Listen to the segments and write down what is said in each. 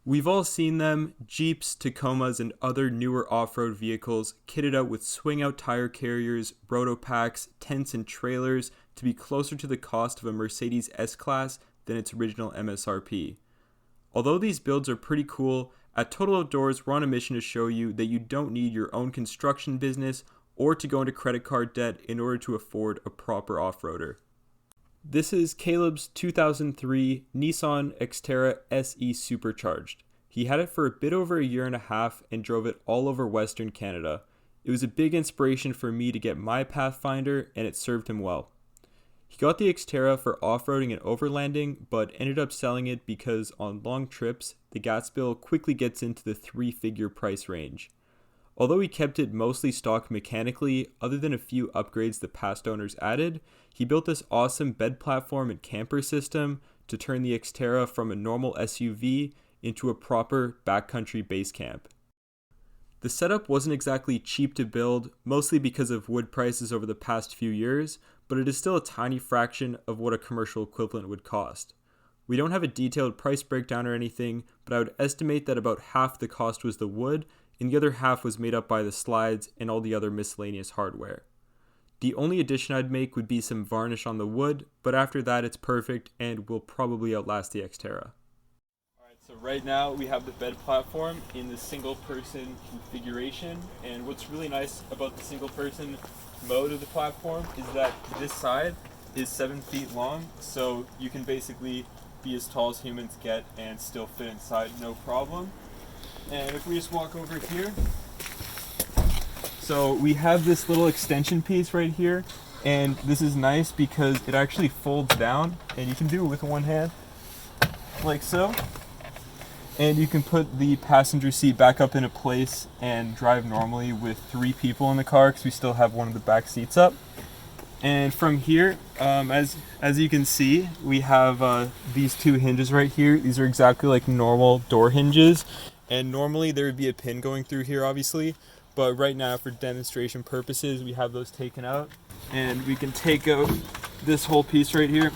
We've all seen them, Jeeps, Tacomas, and other newer off-road vehicles kitted out with swing-out tire carriers, roto packs, tents, and trailers to be closer to the cost of a Mercedes S-Class than its original MSRP. Although these builds are pretty cool, at Total Outdoors we're on a mission to show you that you don't need your own construction business or to go into credit card debt in order to afford a proper off-roader. This is Caleb's 2003 Nissan Xterra SE Supercharged. He had it for a bit over a year and a half and drove it all over Western Canada. It was a big inspiration for me to get my Pathfinder, and it served him well. He got the Xterra for off-roading and overlanding, but ended up selling it because on long trips, the gas bill quickly gets into the three-figure price range. Although he kept it mostly stock mechanically, other than a few upgrades the past owners added, he built this awesome bed platform and camper system to turn the Xterra from a normal SUV into a proper backcountry base camp. The setup wasn't exactly cheap to build, mostly because of wood prices over the past few years, but it is still a tiny fraction of what a commercial equivalent would cost. We don't have a detailed price breakdown or anything, but I would estimate that about half the cost was the wood, and the other half was made up by the slides and all the other miscellaneous hardware. The only addition I'd make would be some varnish on the wood, but after that it's perfect and will probably outlast the Xterra. Alright, so right now we have the bed platform in the single person configuration, and what's really nice about the single person mode of the platform is that this side is 7 feet long, so you can basically be as tall as humans get and still fit inside no problem. And if we just walk over here, so we have this little extension piece right here, and this is nice because it actually folds down, and you can do it with one hand, like so. And you can put the passenger seat back up into place and drive normally with 3 people in the car because we still have one of the back seats up. And from here, as you can see, we have these 2 hinges right here. These are exactly like normal door hinges. And normally there would be a pin going through here, obviously, but right now for demonstration purposes, we have those taken out. And we can take out this whole piece right here.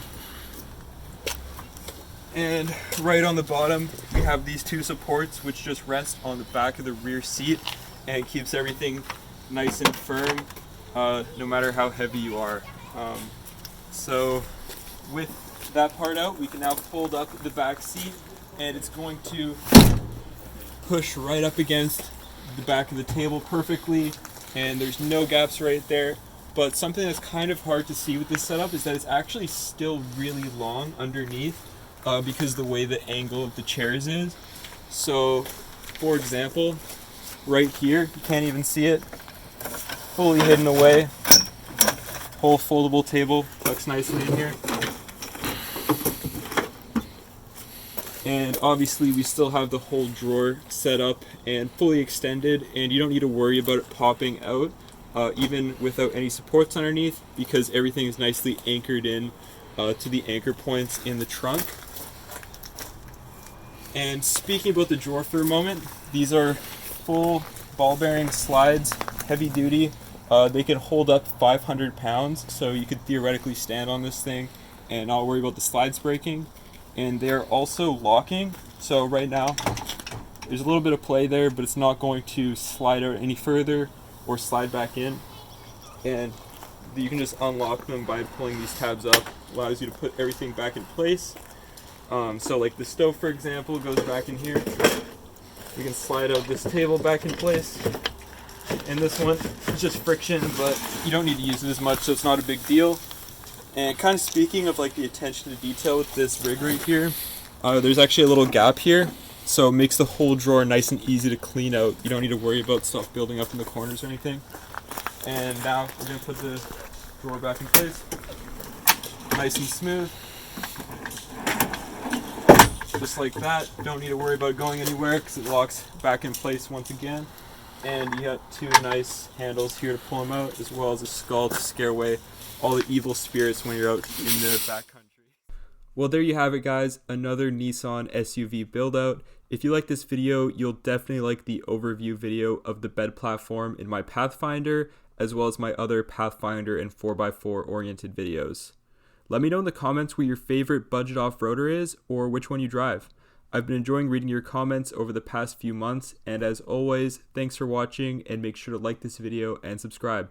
And right on the bottom, we have these 2 supports, which just rest on the back of the rear seat and keeps everything nice and firm, no matter how heavy you are. So with that part out, we can now fold up the back seat, and it's going to push right up against the back of the table perfectly, and there's no gaps right there. But something that's kind of hard to see with this setup is that it's actually still really long underneath because the way the angle of the chairs is. So for example, right here, you can't even see it, fully hidden away, whole foldable table tucks nicely in here. And obviously we still have the whole drawer set up and fully extended, and you don't need to worry about it popping out even without any supports underneath, because everything is nicely anchored in to the anchor points in the trunk. And speaking about the drawer for a moment, these are full ball bearing slides, heavy duty. They can hold up 500 pounds, so you could theoretically stand on this thing and not worry about the slides breaking. And they're also locking, so right now there's a little bit of play there, but it's not going to slide out any further or slide back in. And you can just unlock them by pulling these tabs up. Allows you to put everything back in place. So like the stove, for example, goes back in here. You can slide out this table back in place. And this one is just friction, but you don't need to use it as much, so it's not a big deal. And kind of speaking of like the attention to detail with this rig right here, there's actually a little gap here, so it makes the whole drawer nice and easy to clean out. You don't need to worry about stuff building up in the corners or anything. And now we're going to put the drawer back in place, nice and smooth, just like that. Don't need to worry about going anywhere because it locks back in place once again. And you got 2 nice handles here to pull them out, as well as a skull to scare away all the evil spirits when you're out in the backcountry. Well, there you have it, guys. Another Nissan SUV build out. If you like this video, you'll definitely like the overview video of the bed platform in my Pathfinder, as well as my other Pathfinder and 4x4 oriented videos. Let me know in the comments what your favorite budget off-roader is, or which one you drive. I've been enjoying reading your comments over the past few months, and as always, thanks for watching, and make sure to like this video and subscribe.